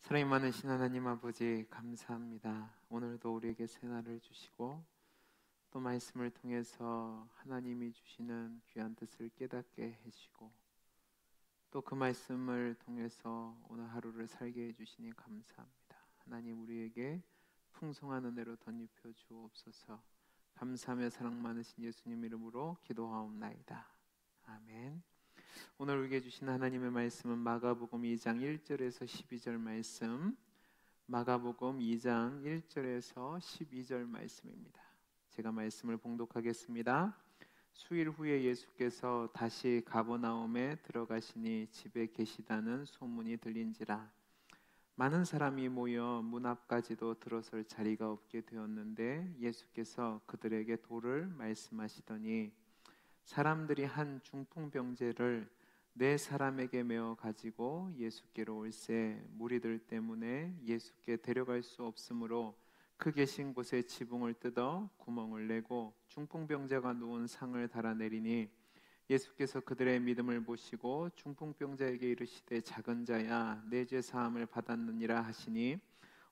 사랑이 많으신 하나님 아버지 감사합니다. 오늘도 우리에게 새날을 주시고 또 말씀을 통해서 하나님이 주시는 귀한 뜻을 깨닫게 해주시고 또 그 말씀을 통해서 오늘 하루를 살게 해주시니 감사합니다. 하나님 우리에게 풍성한 은혜로 덧입혀 주옵소서. 감사하며 사랑 많으신 예수님 이름으로 기도하옵나이다. 아멘. 오늘 우리에게 주신 하나님의 말씀은 마가복음 2장 1절에서 12절 말씀, 마가복음 2장 1절에서 12절 말씀입니다. 제가 말씀을 봉독하겠습니다. 수일 후에 예수께서 다시 가버나움에 들어가시니 집에 계시다는 소문이 들린지라 많은 사람이 모여 문 앞까지도 들어설 자리가 없게 되었는데 예수께서 그들에게 도를 말씀하시더니 사람들이 한 중풍병자를 4사람에게 메어 가지고 예수께로 올세 무리들 때문에 예수께 데려갈 수 없으므로 그 계신 곳에 지붕을 뜯어 구멍을 내고 중풍병자가 누운 상을 달아내리니 예수께서 그들의 믿음을 보시고 중풍병자에게 이르시되 작은 자야 내 죄 사함을 받았느니라 하시니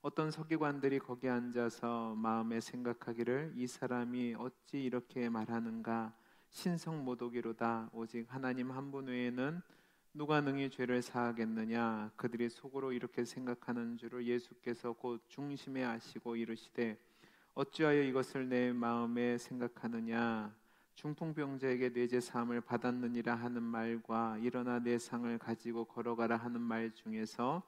어떤 서기관들이 거기 앉아서 마음에 생각하기를 이 사람이 어찌 이렇게 말하는가 신성모독이로다 오직 하나님 한 분 외에는 누가 능히 죄를 사하겠느냐 그들이 속으로 이렇게 생각하는 줄을 예수께서 곧 중심에 아시고 이르시되 어찌하여 이것을 내 마음에 생각하느냐 중풍병자에게 내 죄 사함을 받았느니라 하는 말과 일어나 내 상을 가지고 걸어가라 하는 말 중에서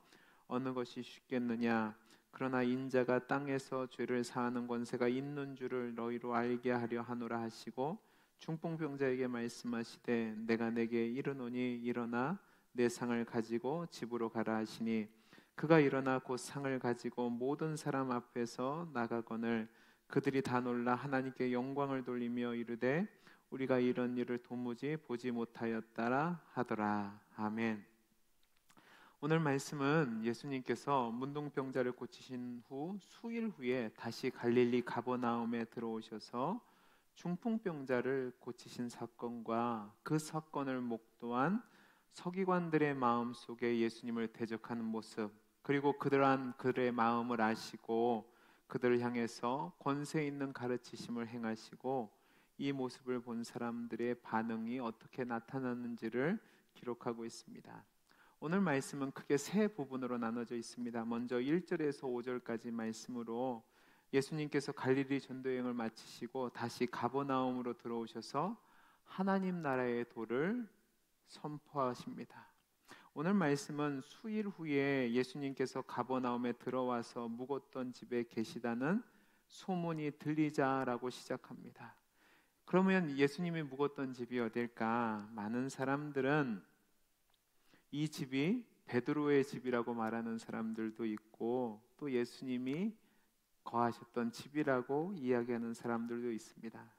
어느 것이 쉽겠느냐 그러나 인자가 땅에서 죄를 사하는 권세가 있는 줄을 너희로 알게 하려 하노라 하시고 중풍병자에게 말씀하시되 내가 내게 이르노니 일어나 내 상을 가지고 집으로 가라 하시니 그가 일어나 곧 상을 가지고 모든 사람 앞에서 나가거늘 그들이 다 놀라 하나님께 영광을 돌리며 이르되 우리가 이런 일을 도무지 보지 못하였다라 하더라. 아멘. 오늘 말씀은 예수님께서 문둥병자를 고치신 후 수일 후에 다시 갈릴리 가버나움에 들어오셔서 중풍병자를 고치신 사건과 그 사건을 목도한 서기관들의 마음 속에 예수님을 대적하는 모습, 그리고 그들의 마음을 아시고 그들을 향해서 권세 있는 가르치심을 행하시고 이 모습을 본 사람들의 반응이 어떻게 나타났는지를 기록하고 있습니다. 오늘 말씀은 크게 3부분으로 나눠져 있습니다. 먼저 1절에서 5절까지 말씀으로 예수님께서 갈릴리 전도여행을 마치시고 다시 가버나움으로 들어오셔서 하나님 나라의 도를 선포하십니다. 오늘 말씀은 수일 후에 예수님께서 가버나움에 들어와서 묵었던 집에 계시다는 소문이 들리자라고 시작합니다. 그러면 예수님이 묵었던 집이 어딜까? 많은 사람들은 이 집이 베드로의 집이라고 말하는 사람들도 있고 또 예수님이 거하셨던 집이라고 이야기하는 사람들도 있습니다.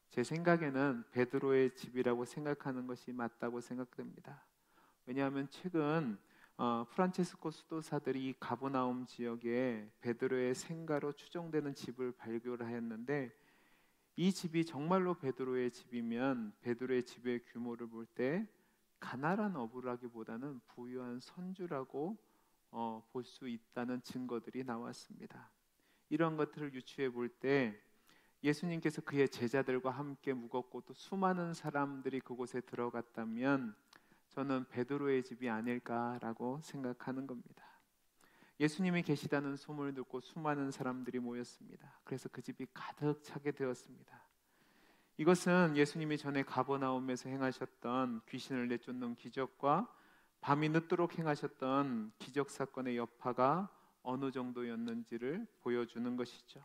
제 생각에는 베드로의 집이라고 생각하는 것이 맞다고 생각됩니다. 왜냐하면 최근 프란체스코 수도사들이 이 가버나움 지역에 베드로의 생가로 추정되는 집을 발견하였는데 이 집이 정말로 베드로의 집이면 베드로의 집의 규모를 볼 때 가난한 어부라기보다는 부유한 선주라고 볼 수 있다는 증거들이 나왔습니다. 이런 것들을 유추해 볼 때 예수님께서 그의 제자들과 함께 묵었고 또 수많은 사람들이 그곳에 들어갔다면 저는 베드로의 집이 아닐까라고 생각하는 겁니다. 예수님이 계시다는 소문을 듣고 수많은 사람들이 모였습니다. 그래서 그 집이 가득 차게 되었습니다. 이것은 예수님이 전에 가버나움에서 행하셨던 귀신을 내쫓는 기적과 밤이 늦도록 행하셨던 기적 사건의 여파가 어느 정도였는지를 보여주는 것이죠.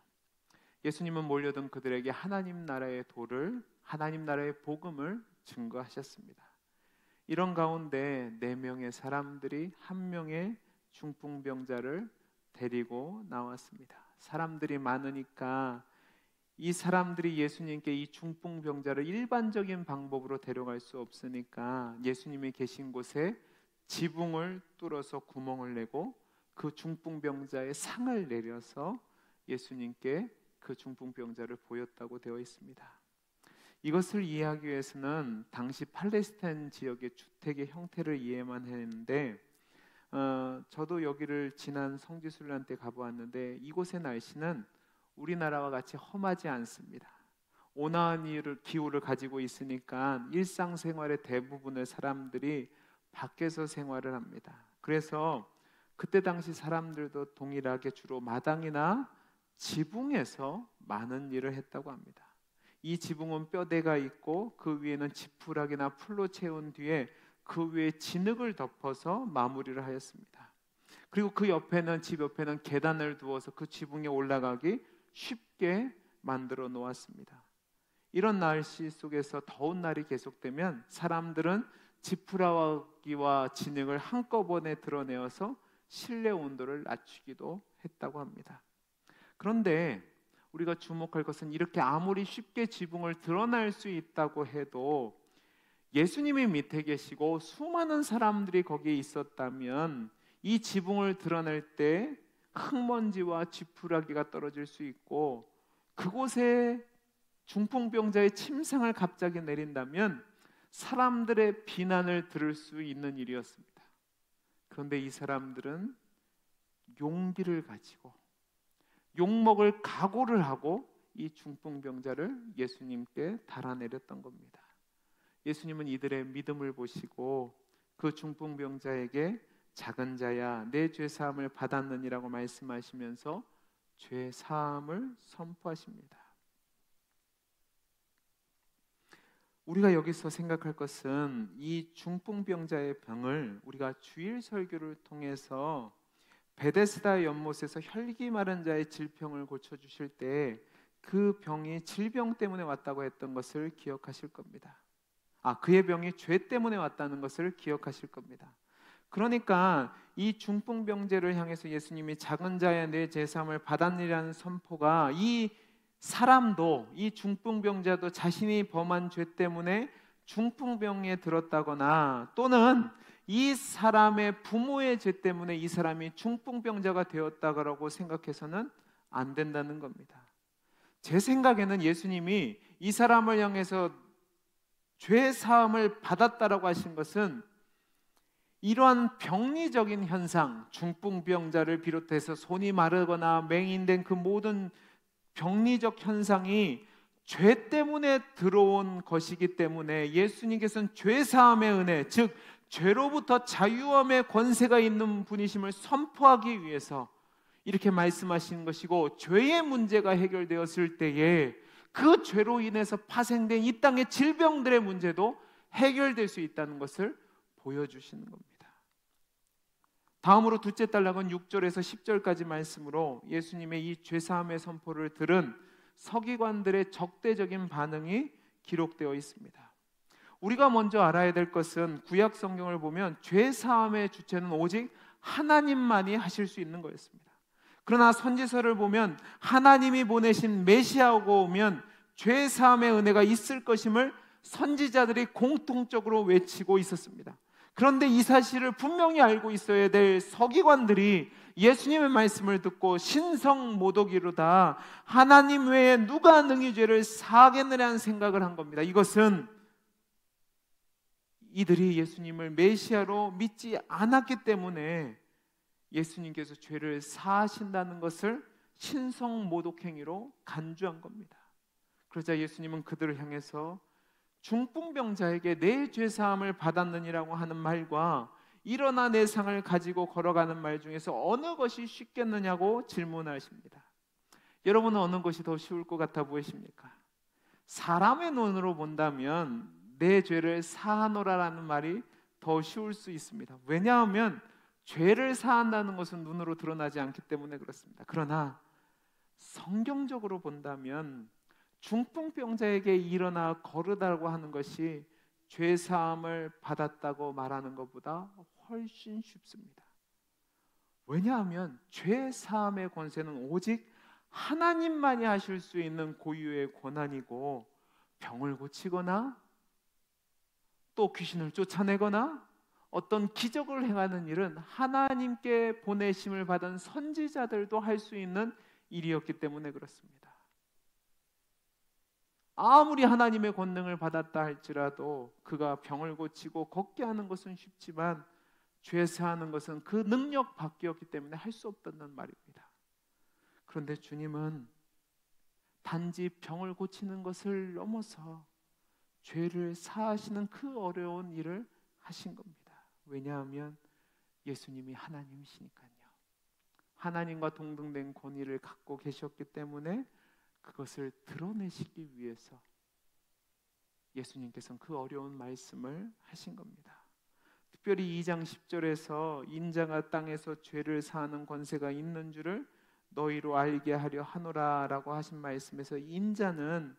예수님은 몰려든 그들에게 하나님 나라의 도를, 하나님 나라의 복음을 증거하셨습니다. 이런 가운데 4명의 사람들이 1명의 중풍병자를 데리고 나왔습니다. 사람들이 많으니까 이 사람들이 예수님께 이 중풍병자를 일반적인 방법으로 데려갈 수 없으니까 예수님이 계신 곳에 지붕을 뚫어서 구멍을 내고 그 중풍병자의 상을 내려서 예수님께 그 중풍병자를 보였다고 되어 있습니다. 이것을 이해하기 위해서는 당시 팔레스타인 지역의 주택의 형태를 이해만 했는데 저도 여기를 지난 성지순례 때 가보았는데 이곳의 날씨는 우리나라와 같이 험하지 않습니다. 온화한 기후를 가지고 있으니까 일상생활의 대부분의 사람들이 밖에서 생활을 합니다. 그래서 그때 당시 사람들도 동일하게 주로 마당이나 지붕에서 많은 일을 했다고 합니다. 이 지붕은 뼈대가 있고 그 위에는 지푸라기나 풀로 채운 뒤에 그 위에 진흙을 덮어서 마무리를 하였습니다. 그리고 그 옆에는 집 옆에는 계단을 두어서 그 지붕에 올라가기 쉽게 만들어 놓았습니다. 이런 날씨 속에서 더운 날이 계속되면 사람들은 지푸라기와 진흙을 한꺼번에 드러내어서 실내 온도를 낮추기도 했다고 합니다. 그런데 우리가 주목할 것은 이렇게 아무리 쉽게 지붕을 드러날 수 있다고 해도 예수님이 밑에 계시고 수많은 사람들이 거기에 있었다면 이 지붕을 드러낼 때 흙먼지와 지푸라기가 떨어질 수 있고 그곳에 중풍병자의 침상을 갑자기 내린다면 사람들의 비난을 들을 수 있는 일이었습니다. 그런데 이 사람들은 용기를 가지고 욕먹을 각오를 하고 이 중풍병자를 예수님께 달아내렸던 겁니다. 예수님은 이들의 믿음을 보시고 그 중풍병자에게 작은 자야 내 죄사함을 받았느니라고 말씀하시면서 죄사함을 선포하십니다. 우리가 여기서 생각할 것은 이 중풍병자의 병을 우리가 주일 설교를 통해서 베데스다 연못에서 혈기 마른 자의 질병을 고쳐주실 때 그 병이 질병 때문에 왔다고 했던 것을 기억하실 겁니다. 그의 병이 죄 때문에 왔다는 것을 기억하실 겁니다. 그러니까 이 중풍병자를 향해서 예수님이 작은 자야 내 죄사함을 받았느니라는 선포가 이 사람도 이 중풍병자도 자신이 범한 죄 때문에 중풍병에 들었다거나 또는 이 사람의 부모의 죄 때문에 이 사람이 중풍병자가 되었다고 생각해서는 안 된다는 겁니다. 제 생각에는 예수님이 이 사람을 향해서 죄 사함을 받았다라고 하신 것은 이러한 병리적인 현상, 중풍병자를 비롯해서 손이 마르거나 맹인된 그 모든 병리적 현상이 죄 때문에 들어온 것이기 때문에 예수님께서는 죄 사함의 은혜, 즉 죄로부터 자유함의 권세가 있는 분이심을 선포하기 위해서 이렇게 말씀하시는 것이고, 죄의 문제가 해결되었을 때에 그 죄로 인해서 파생된 이 땅의 질병들의 문제도 해결될 수 있다는 것을 보여주시는 겁니다. 다음으로 둘째 단락은 6절에서 10절까지 말씀으로 예수님의 이 죄사함의 선포를 들은 서기관들의 적대적인 반응이 기록되어 있습니다. 우리가 먼저 알아야 될 것은 구약 성경을 보면 죄사함의 주체는 오직 하나님만이 하실 수 있는 거였습니다. 그러나 선지서를 보면 하나님이 보내신 메시아가 오면 죄사함의 은혜가 있을 것임을 선지자들이 공통적으로 외치고 있었습니다. 그런데 이 사실을 분명히 알고 있어야 될 서기관들이 예수님의 말씀을 듣고 신성모독이로다 하나님 외에 누가 능히 죄를 사하겠느냐는 생각을 한 겁니다. 이것은 이들이 예수님을 메시아로 믿지 않았기 때문에 예수님께서 죄를 사하신다는 것을 신성모독행위로 간주한 겁니다. 그러자 예수님은 그들을 향해서 중풍병자에게 내 죄사함을 받았느니라고 하는 말과 일어나 내 상을 가지고 걸어가는 말 중에서 어느 것이 쉽겠느냐고 질문하십니다. 여러분은 어느 것이 더 쉬울 것 같아 보이십니까? 사람의 눈으로 본다면 내 죄를 사하노라라는 말이 더 쉬울 수 있습니다. 왜냐하면 죄를 사한다는 것은 눈으로 드러나지 않기 때문에 그렇습니다. 그러나 성경적으로 본다면 중풍병자에게 일어나 걸으라고 하는 것이 죄사함을 받았다고 말하는 것보다 훨씬 쉽습니다. 왜냐하면 죄사함의 권세는 오직 하나님만이 하실 수 있는 고유의 권한이고, 병을 고치거나 또 귀신을 쫓아내거나 어떤 기적을 행하는 일은 하나님께 보내심을 받은 선지자들도 할 수 있는 일이었기 때문에 그렇습니다. 아무리 하나님의 권능을 받았다 할지라도 그가 병을 고치고 걷게 하는 것은 쉽지만 죄 사하는 것은 그 능력 밖이었기 때문에 할 수 없다는 말입니다. 그런데 주님은 단지 병을 고치는 것을 넘어서 죄를 사하시는 그 어려운 일을 하신 겁니다. 왜냐하면 예수님이 하나님이시니까요. 하나님과 동등된 권위를 갖고 계셨기 때문에 그것을 드러내시기 위해서 예수님께서는 그 어려운 말씀을 하신 겁니다. 특별히 2장 10절에서 인자가 땅에서 죄를 사하는 권세가 있는 줄을 너희로 알게 하려 하노라 라고 하신 말씀에서 인자는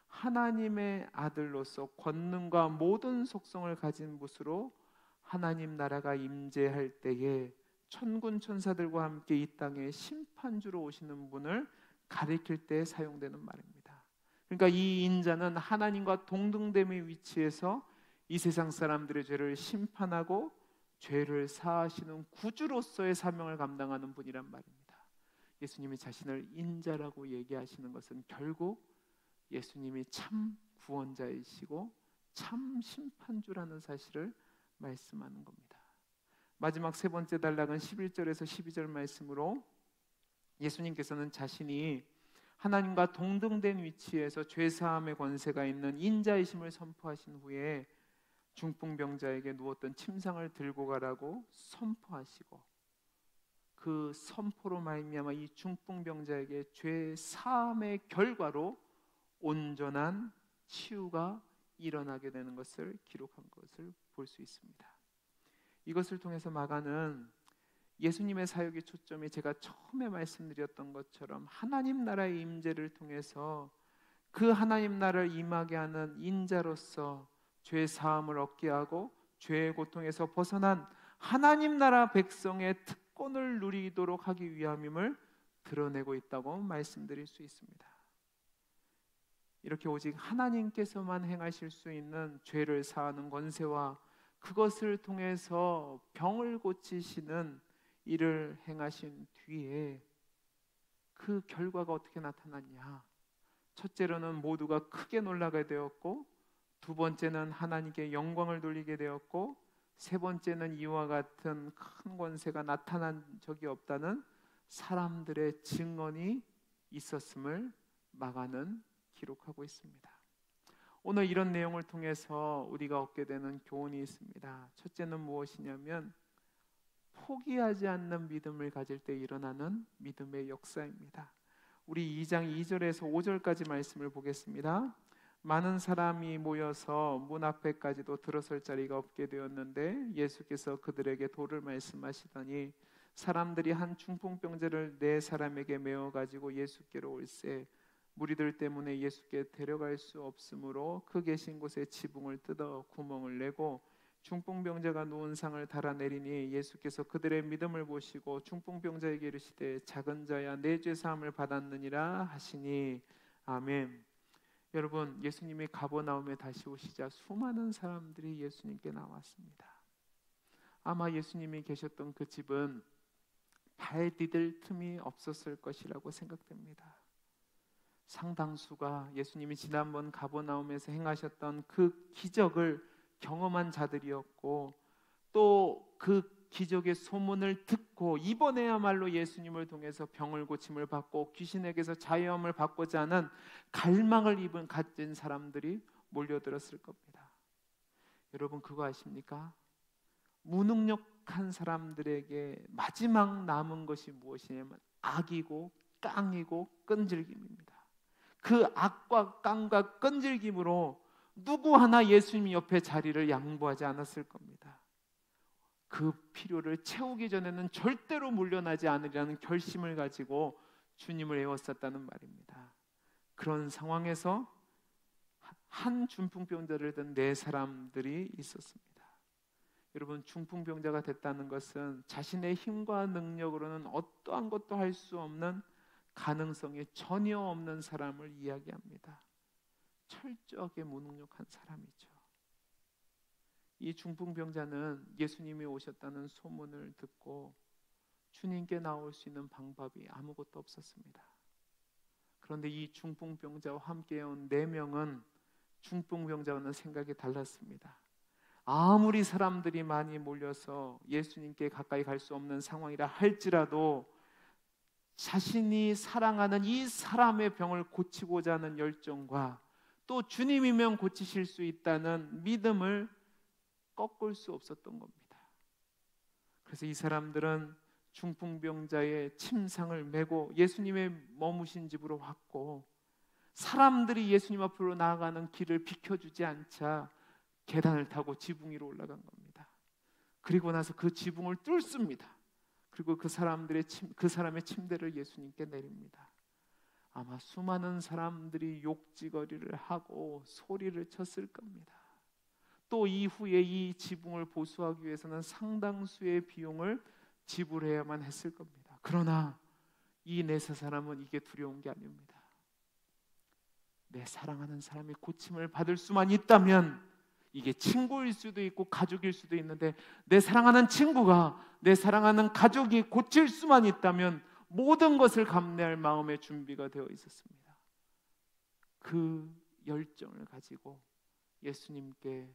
하나님의 아들로서 권능과 모든 속성을 가진 분으로 하나님 나라가 임재할 때에 천군 천사들과 함께 이 땅에 심판주로 오시는 분을 가리킬 때 사용되는 말입니다. 그러니까 이 인자는 하나님과 동등됨의 위치에서 이 세상 사람들의 죄를 심판하고 죄를 사하시는 구주로서의 사명을 감당하는 분이란 말입니다. 예수님이 자신을 인자라고 얘기하시는 것은 결국 예수님이 참 구원자이시고 참 심판주라는 사실을 말씀하는 겁니다. 마지막 세 번째 단락은 11절에서 12절 말씀으로 예수님께서는 자신이 하나님과 동등된 위치에서 죄사함의 권세가 있는 인자이심을 선포하신 후에 중풍병자에게 누웠던 침상을 들고 가라고 선포하시고 그 선포로 말미암아 이 중풍병자에게 죄사함의 결과로 온전한 치유가 일어나게 되는 것을 기록한 것을 볼 수 있습니다. 이것을 통해서 마가는 예수님의 사역의 초점이 제가 처음에 말씀드렸던 것처럼 하나님 나라의 임재를 통해서 그 하나님 나라를 임하게 하는 인자로서 죄 사함을 얻게 하고 죄의 고통에서 벗어난 하나님 나라 백성의 특권을 누리도록 하기 위함임을 드러내고 있다고 말씀드릴 수 있습니다. 이렇게 오직 하나님께서만 행하실 수 있는 죄를 사하는 권세와 그것을 통해서 병을 고치시는 일을 행하신 뒤에 그 결과가 어떻게 나타났냐? 첫째로는 모두가 크게 놀라게 되었고, 두 번째는 하나님께 영광을 돌리게 되었고, 세 번째는 이와 같은 큰 권세가 나타난 적이 없다는 사람들의 증언이 있었음을 마가는 기록하고 있습니다. 오늘 이런 내용을 통해서 우리가 얻게 되는 교훈이 있습니다. 첫째는 무엇이냐면 포기하지 않는 믿음을 가질 때 일어나는 믿음의 역사입니다. 우리 2장 2절에서 5절까지 말씀을 보겠습니다. 많은 사람이 모여서 문 앞에까지도 들어설 자리가 없게 되었는데 예수께서 그들에게 도를 말씀하시더니 사람들이 한 중풍병자를 네 사람에게 메어 가지고 예수께로 올세 무리들 때문에 예수께 데려갈 수 없으므로 그 계신 곳에 지붕을 뜯어 구멍을 내고 중풍병자가 누운 상을 달아내리니 예수께서 그들의 믿음을 보시고 중풍병자에게 이르시되 작은 자야 내 죄 사함을 받았느니라 하시니 아멘. 여러분, 예수님이 가버나움에 다시 오시자 수많은 사람들이 예수님께 나왔습니다. 아마 예수님이 계셨던 그 집은 발 디딜 틈이 없었을 것이라고 생각됩니다. 상당수가 예수님이 지난번 가버나움에서 행하셨던 그 기적을 경험한 자들이었고 또 그 기적의 소문을 듣고 이번에야말로 예수님을 통해서 병을 고침을 받고 귀신에게서 자유함을 받고자 하는 갈망을 가진 사람들이 몰려들었을 겁니다. 여러분 그거 아십니까? 무능력한 사람들에게 마지막 남은 것이 무엇이냐면 악이고 깡이고 끈질김입니다. 그 악과 깡과 끈질김으로 누구 하나 예수님 옆에 자리를 양보하지 않았을 겁니다. 그 필요를 채우기 전에는 절대로 물러나지 않으리라는 결심을 가지고 주님을 애웠었다는 말입니다. 그런 상황에서 한 중풍병자를 든 네 사람들이 있었습니다. 여러분 중풍병자가 됐다는 것은 자신의 힘과 능력으로는 어떠한 것도 할 수 없는 가능성이 전혀 없는 사람을 이야기합니다. 철저하게 무능력한 사람이죠. 이 중풍병자는 예수님이 오셨다는 소문을 듣고 주님께 나올 수 있는 방법이 아무것도 없었습니다. 그런데 이 중풍병자와 함께 온 4명은 중풍병자와는 생각이 달랐습니다. 아무리 사람들이 많이 몰려서 예수님께 가까이 갈 수 없는 상황이라 할지라도 자신이 사랑하는 이 사람의 병을 고치고자 하는 열정과 또 주님이면 고치실 수 있다는 믿음을 꺾을 수 없었던 겁니다. 그래서 이 사람들은 중풍병자의 침상을 메고 예수님의 머무신 집으로 왔고, 사람들이 예수님 앞으로 나아가는 길을 비켜주지 않자 계단을 타고 지붕 위로 올라간 겁니다. 그리고 나서 그 지붕을 뚫습니다. 그리고 그 사람의 침대를 예수님께 내립니다. 아마 수많은 사람들이 욕지거리를 하고 소리를 쳤을 겁니다. 또 이후에 이 지붕을 보수하기 위해서는 상당수의 비용을 지불해야만 했을 겁니다. 그러나 이 네 사람은 이게 두려운 게 아닙니다. 내 사랑하는 사람이 고침을 받을 수만 있다면, 이게 친구일 수도 있고 가족일 수도 있는데, 내 사랑하는 친구가, 내 사랑하는 가족이 고칠 수만 있다면 모든 것을 감내할 마음의 준비가 되어 있었습니다. 그 열정을 가지고 예수님께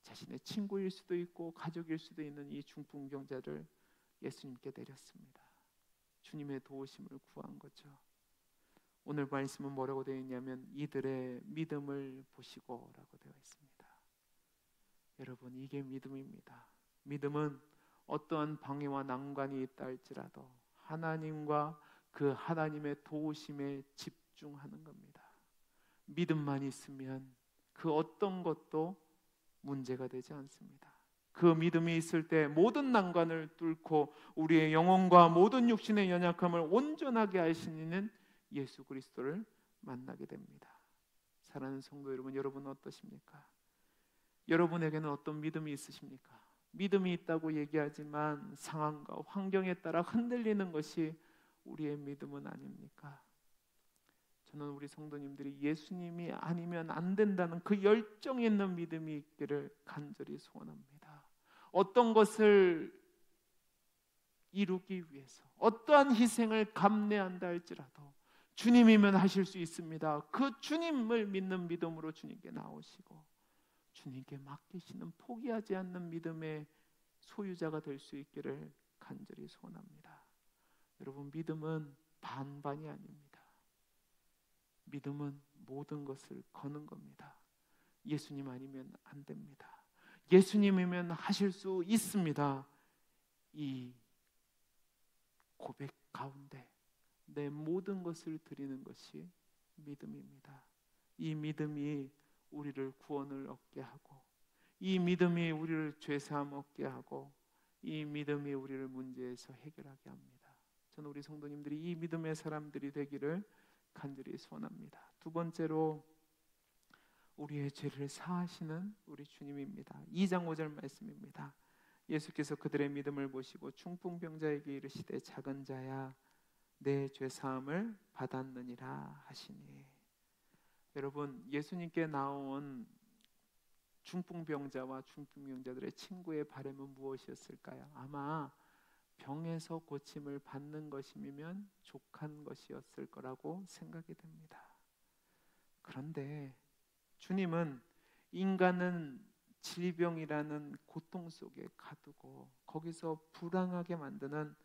자신의 친구일 수도 있고 가족일 수도 있는 이 중풍병자를 예수님께 내렸습니다. 주님의 도우심을 구한 거죠. 오늘 말씀은 뭐라고 되어 있냐면 이들의 믿음을 보시고 라고 되어 있습니다. 여러분, 이게 믿음입니다. 믿음은 어떠한 방해와 난관이 있다 할지라도 하나님과 그 하나님의 도우심에 집중하는 겁니다. 믿음만 있으면 그 어떤 것도 문제가 되지 않습니다. 그 믿음이 있을 때 모든 난관을 뚫고 우리의 영혼과 모든 육신의 연약함을 온전하게 하시는 예수 그리스도를 만나게 됩니다. 사랑하는 성도 여러분, 여러분은 어떠십니까? 여러분에게는 어떤 믿음이 있으십니까? 믿음이 있다고 얘기하지만 상황과 환경에 따라 흔들리는 것이 우리의 믿음은 아닙니까? 저는 우리 성도님들이 예수님이 아니면 안 된다는 그 열정 있는 믿음이 있기를 간절히 소원합니다. 어떤 것을 이루기 위해서 어떠한 희생을 감내한다 할지라도 주님이면 하실 수 있습니다. 그 주님을 믿는 믿음으로 주님께 나오시고 주님께 맡기시는 포기하지 않는 믿음의 소유자가 될 수 있기를 간절히 소원합니다. 여러분, 믿음은 반반이 아닙니다. 믿음은 모든 것을 거는 겁니다. 예수님 아니면 안 됩니다. 예수님이면 하실 수 있습니다. 이 고백 가운데 내 모든 것을 드리는 것이 믿음입니다. 이 믿음이 우리를 구원을 얻게 하고, 이 믿음이 우리를 죄사함 얻게 하고, 이 믿음이 우리를 문제에서 해결하게 합니다. 저는 우리 성도님들이 이 믿음의 사람들이 되기를 간절히 소원합니다. 두 번째로 우리의 죄를 사하시는 우리 주님입니다. 2장 5절 말씀입니다. 예수께서 그들의 믿음을 보시고 중풍병자에게 이르시되 작은 자야 내 죄사함을 받았느니라 하시니. 여러분, 예수님께 나온 중풍병자와 중풍병자들의 친구의 바람은 무엇이었을까요? 아마 병에서 고침을 받는 것이면 족한 것이었을 거라고 생각이 됩니다. 그런데 주님은 인간은 질병이라는 고통 속에 가두고 거기서 불안하게 만드는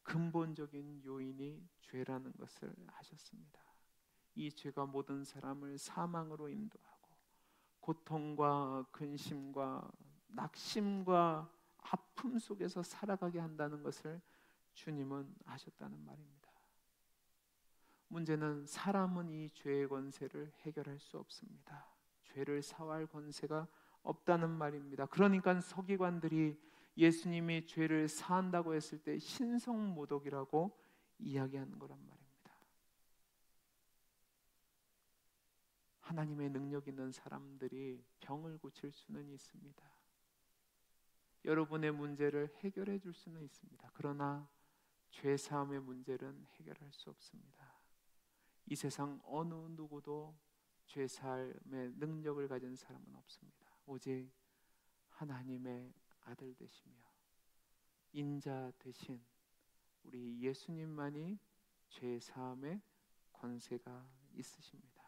근본적인 요인이 죄라는 것을 하셨습니다. 이 죄가 모든 사람을 사망으로 인도하고 고통과 근심과 낙심과 아픔 속에서 살아가게 한다는 것을 주님은 아셨다는 말입니다. 문제는 사람은 이 죄의 권세를 해결할 수 없습니다. 죄를 사할 권세가 없다는 말입니다. 그러니까 서기관들이 예수님이 죄를 사한다고 했을 때 신성모독이라고 이야기하는 거란 말입니다. 하나님의 능력 있는 사람들이 병을 고칠 수는 있습니다. 여러분의 문제를 해결해 줄 수는 있습니다. 그러나 죄사함의 문제는 해결할 수 없습니다. 이 세상 어느 누구도 죄사함의 능력을 가진 사람은 없습니다. 오직 하나님의 아들 되시며 인자 되신 우리 예수님만이 죄사함의 권세가 있으십니다.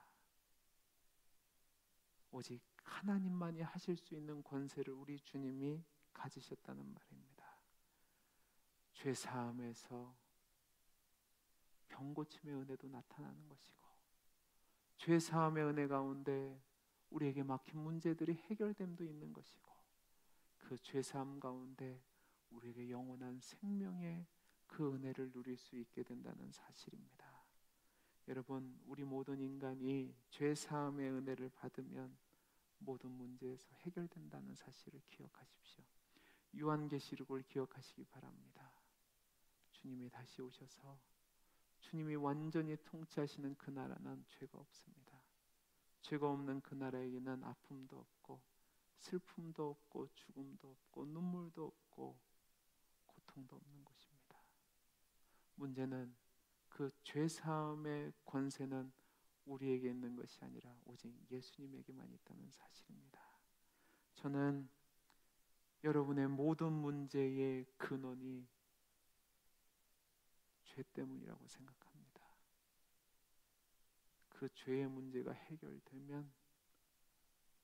오직 하나님만이 하실 수 있는 권세를 우리 주님이 가지셨다는 말입니다. 죄 사함에서 병 고침의 은혜도 나타나는 것이고, 죄 사함의 은혜 가운데 우리에게 막힌 문제들이 해결됨도 있는 것이고, 그 죄 사함 가운데 우리에게 영원한 생명의 그 은혜를 누릴 수 있게 된다는 사실입니다. 여러분, 우리 모든 인간이 죄 사함의 은혜를 받으면 모든 문제에서 해결된다는 사실을 기억하십시오. 요한계시록을 기억하시기 바랍니다. 주님이 다시 오셔서 주님이 완전히 통치하시는 그 나라는 죄가 없습니다. 죄가 없는 그 나라에게는 아픔도 없고 슬픔도 없고 죽음도 없고 눈물도 없고 고통도 없는 곳입니다. 문제는 그 죄사함의 권세는 우리에게 있는 것이 아니라 오직 예수님에게만 있다는 사실입니다. 저는 여러분의 모든 문제의 근원이 죄 때문이라고 생각합니다. 그 죄의 문제가 해결되면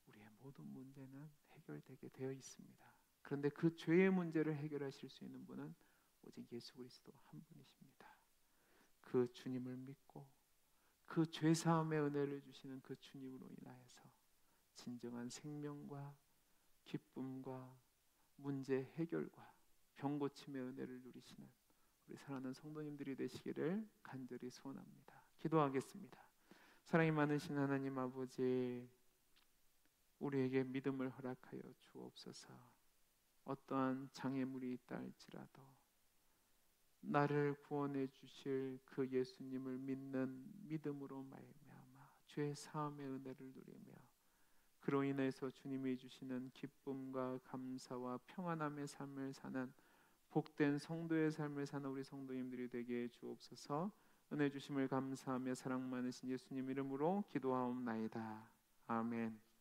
우리의 모든 문제는 해결되게 되어 있습니다. 그런데 그 죄의 문제를 해결하실 수 있는 분은 오직 예수 그리스도 한 분이십니다. 그 주님을 믿고 그 죄사함의 은혜를 주시는 그 주님으로 인하여서 진정한 생명과 기쁨과 문제 해결과 병 고침의 은혜를 누리시는 우리 사랑하는 성도님들이 되시기를 간절히 소원합니다. 기도하겠습니다. 사랑이 많으신 하나님 아버지, 우리에게 믿음을 허락하여 주옵소서. 어떠한 장애물이 있다 할지라도 나를 구원해 주실 그 예수님을 믿는 믿음으로 말미암아 죄 사함의 은혜를 누리며 그로 인해서 주님이 주시는 기쁨과 감사와 평안함의 삶을 사는 복된 성도의 삶을 사는 우리 성도님들이 되게 해 주옵소서. 은혜 주심을 감사하며 사랑 많으신 예수님 이름으로 기도하옵나이다. 아멘.